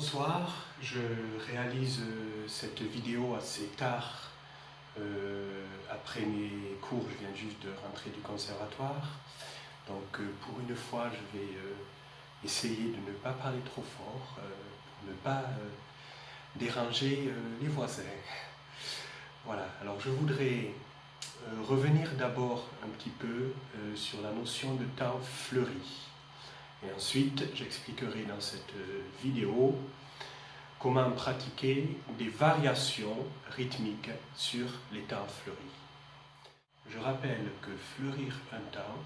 Bonsoir, je réalise cette vidéo assez tard après mes cours. Je viens juste de rentrer du conservatoire. Donc pour une fois, je vais essayer de ne pas parler trop fort pour ne pas déranger les voisins. Voilà, alors je voudrais revenir d'abord un petit peu sur la notion de temps fleuri. Et ensuite, j'expliquerai dans cette vidéo comment pratiquer des variations rythmiques sur les temps fleuris. Je rappelle que fleurir un temps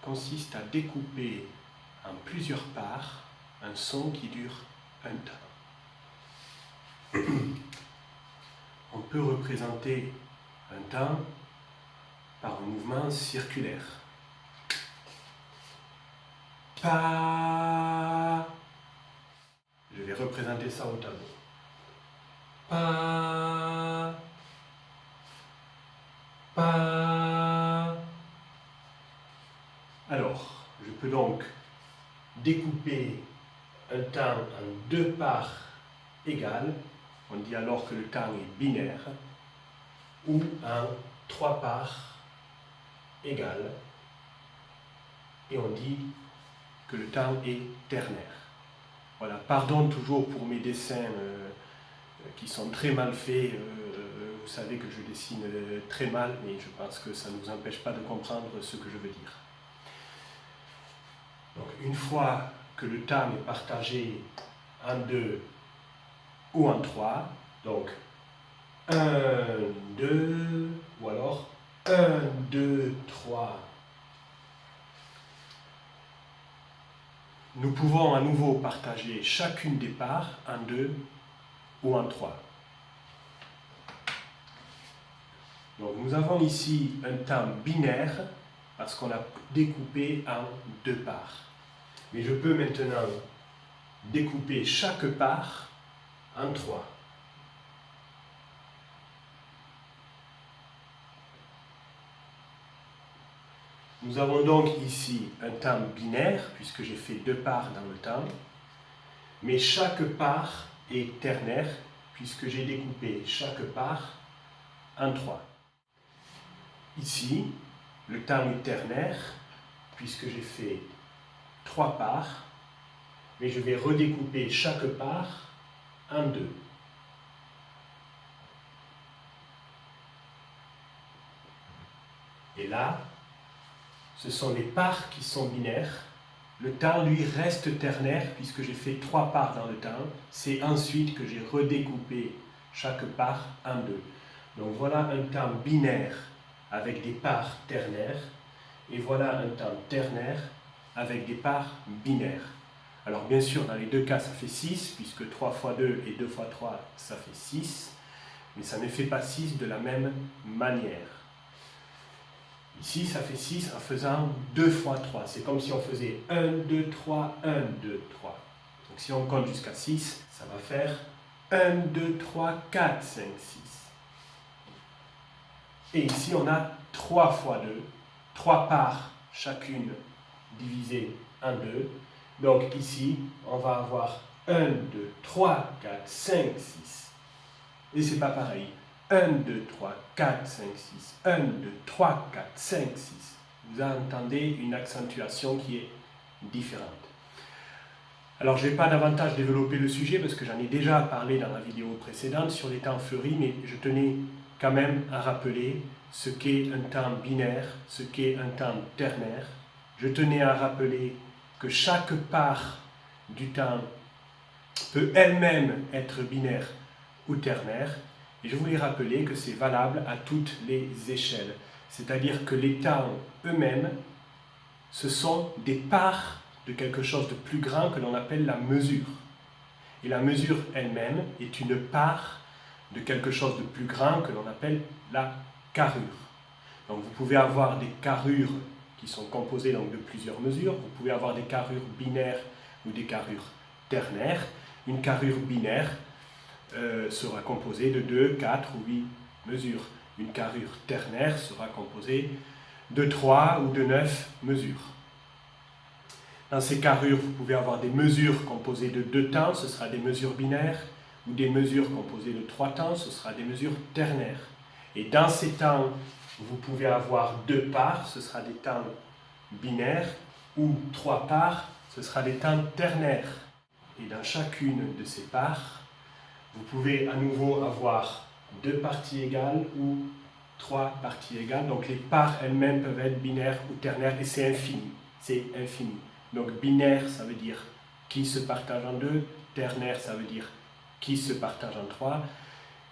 consiste à découper en plusieurs parts un son qui dure un temps. On peut représenter un temps par un mouvement circulaire. Pa. Je vais représenter ça au tableau. Pa. Pa. Alors, je peux donc découper un temps en deux parts égales. On dit alors que le temps est binaire. Ou en trois parts égales. Et on dit que le temps est ternaire. Voilà, pardon toujours pour mes dessins qui sont très mal faits. Vous savez que je dessine très mal, mais je pense que ça ne vous empêche pas de comprendre ce que je veux dire. Donc, une fois que le temps est partagé en deux ou en trois, donc 1, 2, ou alors 1, 2, 3. Nous pouvons à nouveau partager chacune des parts en 2 ou en 3. Donc nous avons ici un temps binaire parce qu'on l'a découpé en deux parts. Mais je peux maintenant découper chaque part en 3. Nous avons donc ici un temps binaire, puisque j'ai fait deux parts dans le temps, mais chaque part est ternaire, puisque j'ai découpé chaque part en 3. Ici, le temps est ternaire, puisque j'ai fait 3 parts, mais je vais redécouper chaque part en 2. Et là, ce sont les parts qui sont binaires. Le temps, lui, reste ternaire, puisque j'ai fait 3 parts dans le temps. C'est ensuite que j'ai redécoupé chaque part en 2. Donc voilà un temps binaire avec des parts ternaires, et voilà un temps ternaire avec des parts binaires. Alors bien sûr, dans les deux cas, ça fait 6, puisque 3 fois 2 et 2 fois 3, ça fait 6, mais ça ne fait pas 6 de la même manière. Ici, ça fait 6 en faisant 2 fois 3. C'est comme si on faisait 1, 2, 3, 1, 2, 3. Donc si on compte jusqu'à 6, ça va faire 1, 2, 3, 4, 5, 6. Et ici, on a 3 fois 2, 3 parts chacune divisée en 2. Donc ici, on va avoir 1, 2, 3, 4, 5, 6. Et c'est pas pareil. 1, 2, 3, 4, 5, 6. 1, 2, 3, 4, 5, 6. Vous entendez une accentuation qui est différente. Alors, je ne vais pas davantage développer le sujet parce que j'en ai déjà parlé dans la vidéo précédente sur les temps fleuris, mais je tenais quand même à rappeler ce qu'est un temps binaire, ce qu'est un temps ternaire. Je tenais à rappeler que chaque part du temps peut elle-même être binaire ou ternaire. Et je voulais rappeler que c'est valable à toutes les échelles. C'est-à-dire que les temps eux-mêmes, ce sont des parts de quelque chose de plus grand que l'on appelle la mesure. Et la mesure elle-même est une part de quelque chose de plus grand que l'on appelle la carrure. Donc vous pouvez avoir des carrures qui sont composées donc de plusieurs mesures. Vous pouvez avoir des carrures binaires ou des carrures ternaires. Une carrure binaire sera composée de 2, 4 ou 8 mesures. Une carrure ternaire sera composée de 3 ou de 9 mesures. Dans ces carrures, vous pouvez avoir des mesures composées de 2 temps, ce sera des mesures binaires, ou des mesures composées de 3 temps, ce sera des mesures ternaires. Et dans ces temps, vous pouvez avoir 2 parts, ce sera des temps binaires, ou 3 parts, ce sera des temps ternaires. Et dans chacune de ces parts, vous pouvez à nouveau avoir 2 parties égales ou 3 parties égales. Donc les parts elles-mêmes peuvent être binaires ou ternaires et c'est infini. C'est infini. Donc binaire, ça veut dire qui se partage en 2. Ternaire, ça veut dire qui se partage en 3.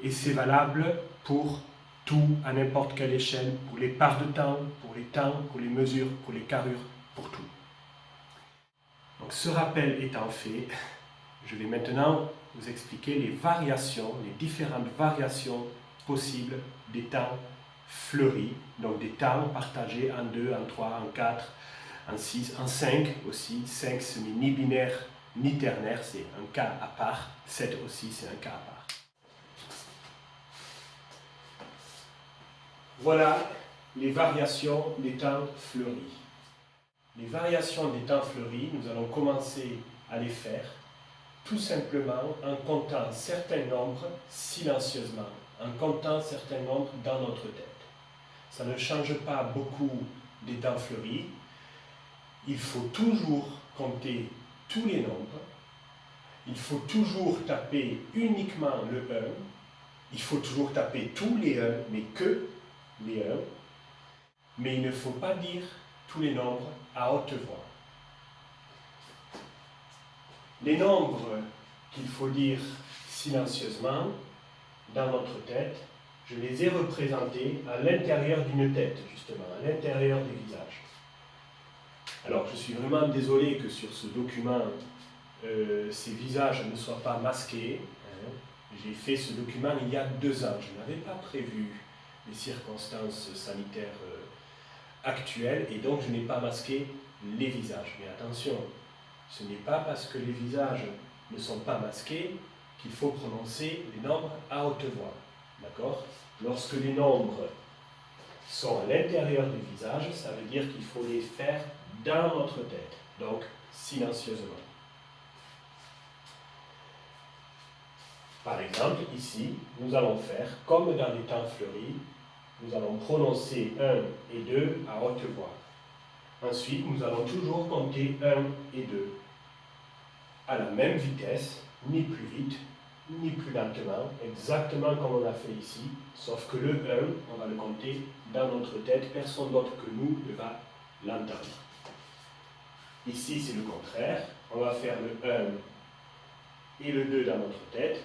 Et c'est valable pour tout à n'importe quelle échelle, pour les parts de temps, pour les mesures, pour les carrures, pour tout. Donc ce rappel étant fait, je vais maintenant vous expliquer les variations, les différentes variations possibles des temps fleuris, donc des temps partagés en 2, en 3, en 4, en 6, en 5 aussi. 5 ce n'est ni binaire ni ternaire, c'est un cas à part. 7 aussi c'est un cas à part. Voilà les variations des temps fleuris. Les variations des temps fleuris, nous allons commencer à les faire tout simplement en comptant certains nombres silencieusement, en comptant certains nombres dans notre tête. Ça ne change pas beaucoup des temps fleuris. Il faut toujours compter tous les nombres. Il faut toujours taper uniquement le 1. Il faut toujours taper tous les 1, mais que les 1. Mais il ne faut pas dire tous les nombres à haute voix. Les nombres qu'il faut dire silencieusement dans notre tête, je les ai représentés à l'intérieur d'une tête, justement, à l'intérieur des visages. Alors, je suis vraiment désolé que sur ce document, ces visages ne soient pas masqués. J'ai fait ce document il y a 2 ans. Je n'avais pas prévu les circonstances sanitaires actuelles et donc je n'ai pas masqué les visages. Mais attention, ce n'est pas parce que les visages ne sont pas masqués qu'il faut prononcer les nombres à haute voix. D'accord? Lorsque les nombres sont à l'intérieur du visage, ça veut dire qu'il faut les faire dans notre tête, donc silencieusement. Par exemple, ici, nous allons faire, comme dans les temps fleuris, nous allons prononcer 1 et 2 à haute voix. Ensuite, nous allons toujours compter 1 et 2 à la même vitesse, ni plus vite, ni plus lentement, exactement comme on l'a fait ici, sauf que le 1, on va le compter dans notre tête, personne d'autre que nous ne va l'entendre. Ici, c'est le contraire, on va faire le 1 et le 2 dans notre tête,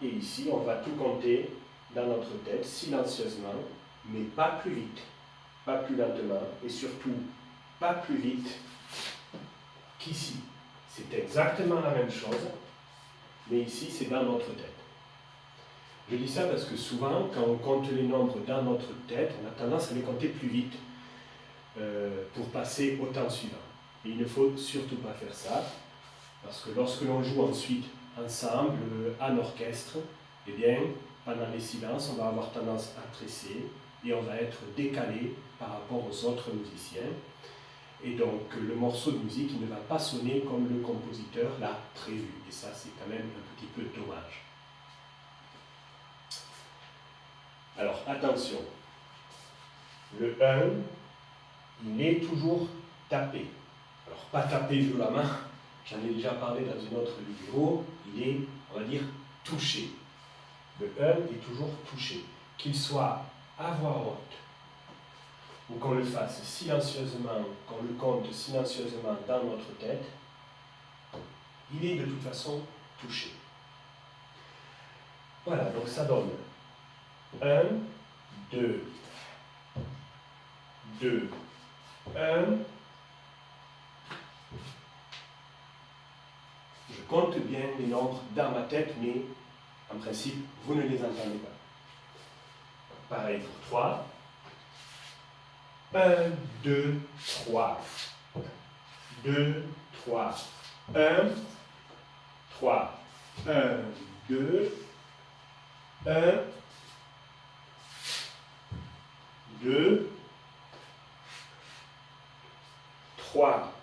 et ici, on va tout compter dans notre tête, silencieusement, mais pas plus vite, pas plus lentement, et surtout pas plus vite qu'ici. C'est exactement la même chose, mais ici, c'est dans notre tête. Je dis ça parce que souvent, quand on compte les nombres dans notre tête, on a tendance à les compter plus vite pour passer au temps suivant. Et il ne faut surtout pas faire ça, parce que lorsque l'on joue ensuite ensemble, en orchestre, eh bien, pendant les silences, on va avoir tendance à tresser et on va être décalé par rapport aux autres musiciens. Et donc, le morceau de musique il ne va pas sonner comme le compositeur l'a prévu. Et ça, c'est quand même un petit peu dommage. Alors, attention. Le 1, il est toujours tapé. Alors, pas tapé violemment, j'en ai déjà parlé dans une autre vidéo. Il est, on va dire, touché. Le 1 est toujours touché. Qu'il soit à voix haute, ou qu'on le fasse silencieusement, qu'on le compte silencieusement dans notre tête, il est de toute façon touché. Voilà, donc ça donne 1, 2, 2, 1. Je compte bien les nombres dans ma tête, mais en principe, vous ne les entendez pas. Pareil pour 3. 1, 2, 3. 2, 3. 1, 3. 1, 2. 1, 2, 3.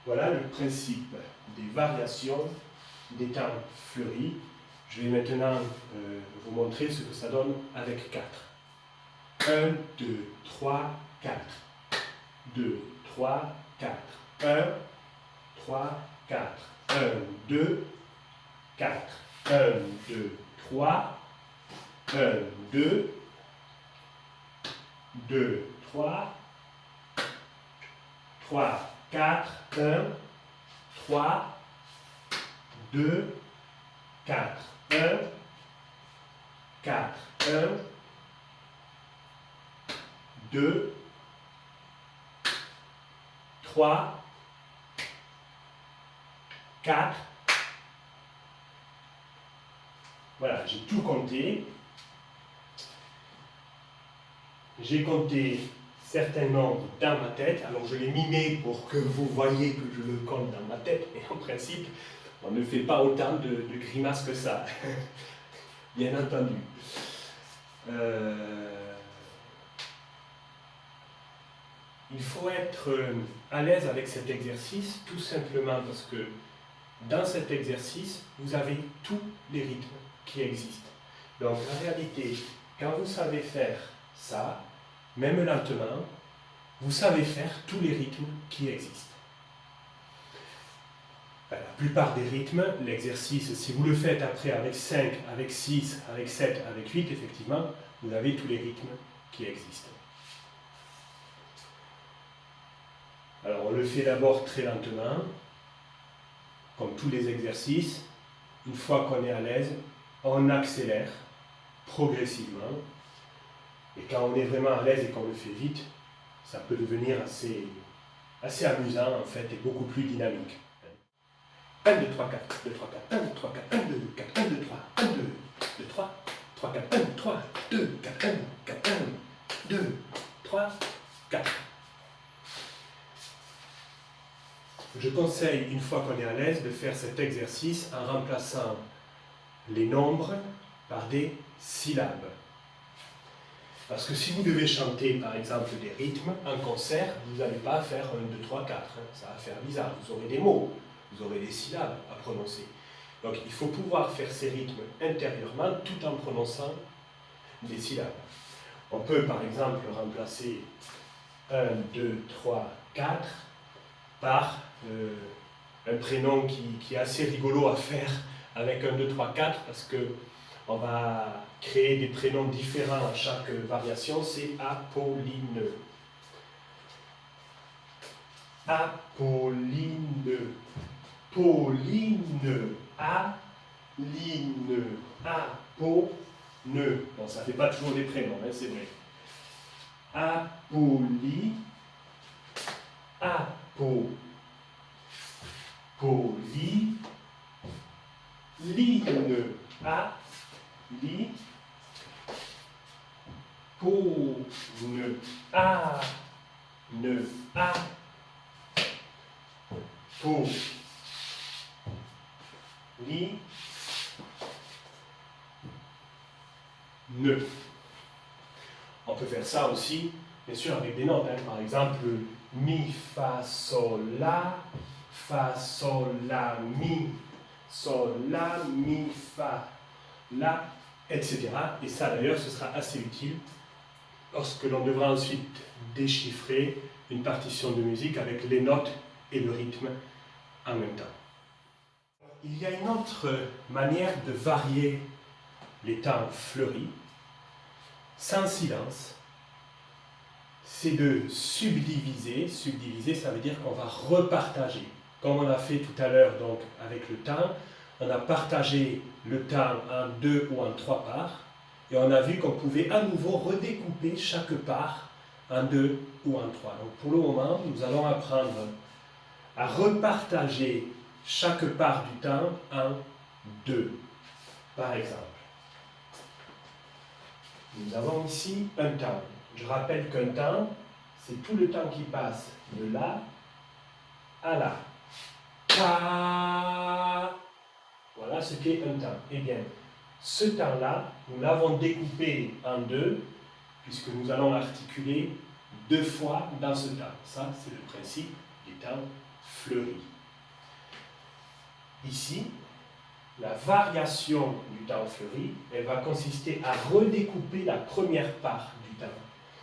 Voilà le principe des variations des temps fleuris. Je vais maintenant vous montrer ce que ça donne avec 4. 1, 2, 3, 4. 2, 3, 4. 1, 3, 4. 1, 2, 4. 1, 2, 3. 1, 2, 2, 3. 3, 4. 1, 3, 2, 4. 1, 4. 1, 2, 3, 4. Voilà, j'ai tout compté. J'ai compté certains nombres dans ma tête. Alors je l'ai mimé pour que vous voyez que je le compte dans ma tête. Et en principe, on ne fait pas autant de grimaces que ça. Bien entendu. Il faut être à l'aise avec cet exercice, tout simplement parce que dans cet exercice, vous avez tous les rythmes qui existent. Donc en réalité, quand vous savez faire ça, même lentement, vous savez faire tous les rythmes qui existent. La plupart des rythmes, l'exercice, si vous le faites après avec 5, avec 6, avec 7, avec 8, effectivement, vous avez tous les rythmes qui existent. Alors on le fait d'abord très lentement, comme tous les exercices. Une fois qu'on est à l'aise, on accélère progressivement. Et quand on est vraiment à l'aise et qu'on le fait vite, ça peut devenir assez amusant en fait et beaucoup plus dynamique. 1, 2, 3, 4, 2, 3, 4, 1, 2, 3, 4, 1, 2, 4, 1, 2, 3, 1, 2, 2, 3, 3, 4, 1, 3, 2, 4, 1, 4, 1, 2, 3, 4. Je conseille, une fois qu'on est à l'aise, de faire cet exercice en remplaçant les nombres par des syllabes. Parce que si vous devez chanter, par exemple, des rythmes en concert, vous n'allez pas faire 1, 2, 3, 4. Ça va faire bizarre. Vous aurez des mots, vous aurez des syllabes à prononcer. Donc il faut pouvoir faire ces rythmes intérieurement tout en prononçant des syllabes. On peut, par exemple, remplacer 1, 2, 3, 4 par un prénom qui est assez rigolo à faire avec 1, 2, 3, 4 parce qu'on va créer des prénoms différents à chaque variation, c'est Apolline. Apolline. Pauline. Aline. Apone. Bon, ça ne fait pas toujours des prénoms, hein, c'est vrai. Apoli. Apo. Poli. Line. A. Li. Po. Ne. A. Ne. A. Po. Li. Ne. On peut faire ça aussi, bien sûr, avec des notes. Hein. Par exemple, mi, fa, sol, la, mi, fa, la, etc. Et ça, d'ailleurs, ce sera assez utile lorsque l'on devra ensuite déchiffrer une partition de musique avec les notes et le rythme en même temps. Il y a une autre manière de varier les temps fleuris, sans silence, c'est de subdiviser. Subdiviser, ça veut dire qu'on va repartager. Comme on a fait tout à l'heure donc avec le temps, on a partagé le temps en 2 ou en 3 parts, et on a vu qu'on pouvait à nouveau redécouper chaque part en 2 ou en 3. Donc pour le moment, nous allons apprendre à repartager chaque part du temps en 2. Par exemple, nous avons ici un temps. Je rappelle qu'un temps, c'est tout le temps qui passe de là à là. Voilà ce qu'est un temps. Eh bien, ce temps-là, nous l'avons découpé en 2, puisque nous allons l'articuler 2 fois dans ce temps. Ça, c'est le principe des temps fleuris. Ici, la variation du temps fleuri, elle va consister à redécouper la première part du temps.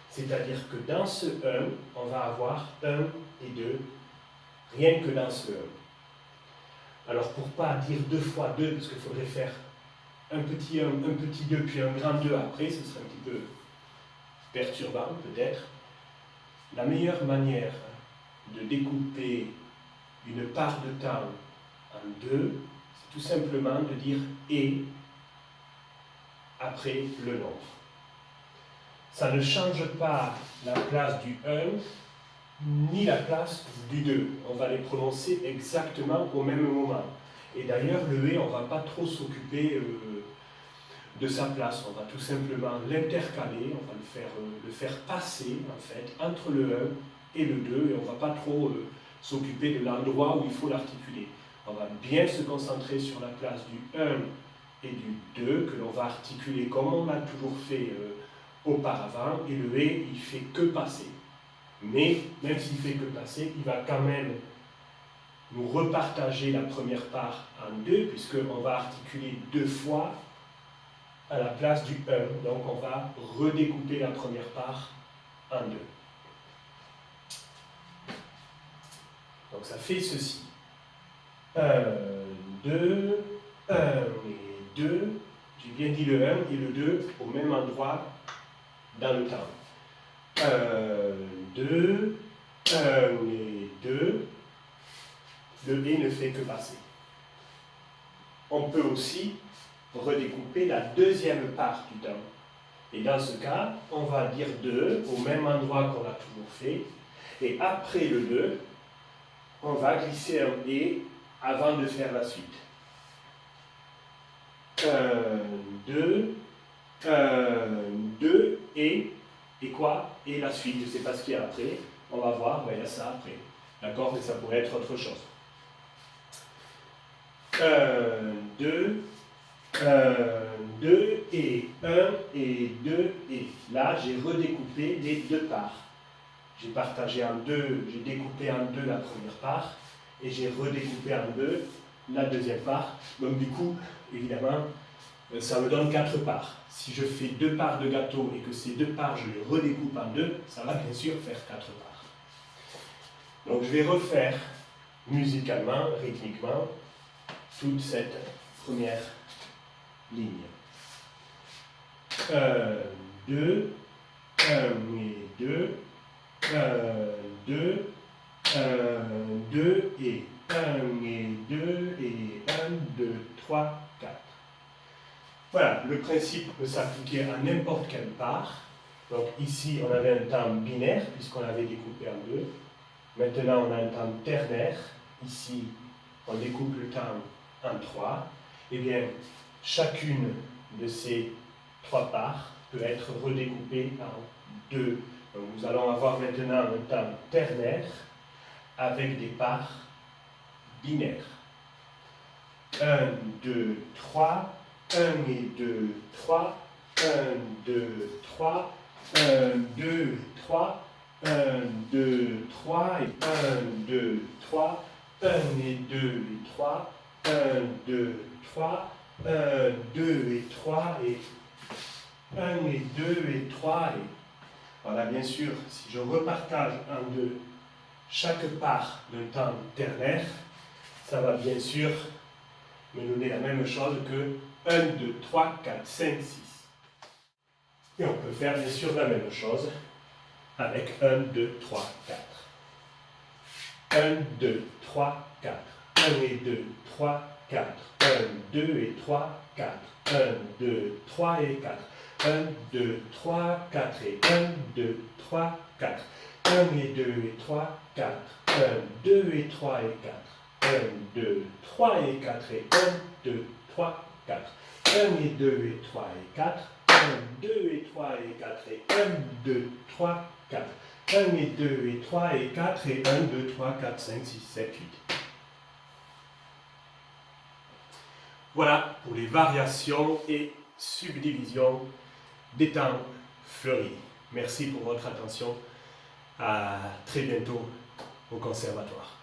C'est-à-dire que dans ce 1, on va avoir 1 et 2, rien que dans ce 1. Alors pour ne pas dire 2 fois 2, parce qu'il faudrait faire un petit 1, un petit 2, puis un grand 2 après, ce serait un petit peu perturbant peut-être. La meilleure manière de découper une part de temps en 2, c'est tout simplement de dire « et » après le nombre. Ça ne change pas la place du 1, ni la place du 2. On va les prononcer exactement au même moment. Et d'ailleurs, le « et », on ne va pas trop s'occuper de sa place. On va tout simplement l'intercaler, on va le faire passer, en fait, entre le 1 et le 2, et on ne va pas trop s'occuper de l'endroit où il faut l'articuler. On va bien se concentrer sur la place du 1 et du 2, que l'on va articuler comme on l'a toujours fait auparavant, et le « et », il ne fait que passer. Mais, même s'il ne fait que passer, il va quand même nous repartager la première part en 2, puisqu'on va articuler 2 fois à la place du 1. Donc on va redécouper la première part en 2. Donc ça fait ceci. 1, 2, 1 et 2. J'ai bien dit le 1 et le 2 au même endroit dans le temps. 1, 2, 1 et 2. Le « et » ne fait que passer. On peut aussi redécouper la deuxième part du temps. Et dans ce cas, on va dire 2 au même endroit qu'on a toujours fait. Et après le 2, on va glisser un « et » avant de faire la suite. 1, 2, 1, 2, et quoi? Et la suite, je ne sais pas ce qu'il y a après. On va voir, ben, il y a ça après. D'accord? Mais ça pourrait être autre chose. 1, 2, 1, 2 et 1 et 2 et. Là, j'ai redécoupé les deux parts. J'ai partagé en deux, j'ai découpé en deux la première part et j'ai redécoupé en deux la deuxième part. Donc du coup, évidemment, ça me donne 4 parts. Si je fais 2 parts de gâteau et que ces 2 parts, je les redécoupe en 2, ça va bien sûr faire 4 parts. Donc je vais refaire musicalement, rythmiquement, toute cette première ligne. 1, 2, 1 et 2, 1, 2, 1, 2 et 1 et 2 et 1, 2, 3, 4. Voilà, le principe peut s'appliquer à n'importe quelle part. Donc ici, on avait un temps binaire, puisqu'on l'avait découpé en 2. Maintenant, on a un temps ternaire. Ici, on découpe le temps en 3. Eh bien, chacune de ces 3 parts peut être redécoupée en 2. Donc, nous allons avoir maintenant un temps ternaire avec des parts binaires. 1, 2, 3, 1 et 2, 3, 1, 2, 3, 1, 2, 3, 1, 2, 3, et 1, 2, 3, 1 et 2 et 3, 1, 2, 3, 1, 2 et 3, et 1 et 2 et 3, et voilà, bien sûr, si je repartage en 2 chaque part d'un temps ternaire, ça va bien sûr me donner la même chose que 1, 2, 3, 4, 5, 6. Et on peut faire bien sûr la même chose avec 1, 2, 3, 4. 1, 2, 3, 4. 1 et 2, 3, 4. 1, 2 et 3, 4. 1, 2, 3 et 4. 1, 2, 3, 4 et 1, 2, 3, 4. 1 et 2 et 3, 4. 1, 2 et 3 et 4. 1, 2, 3 et 4 et 1, 2, 3, 4. 1 et 2 et 3 et 4. 1, 2 et 3 et 4 et 1, 2, 3, 4. 1 et 2 et 3 et 4 et 1, 2, 3, 4, 5, 6, 7, 8. Voilà pour les variations et subdivisions des temps fleuris. Merci pour votre attention. À très bientôt au conservatoire.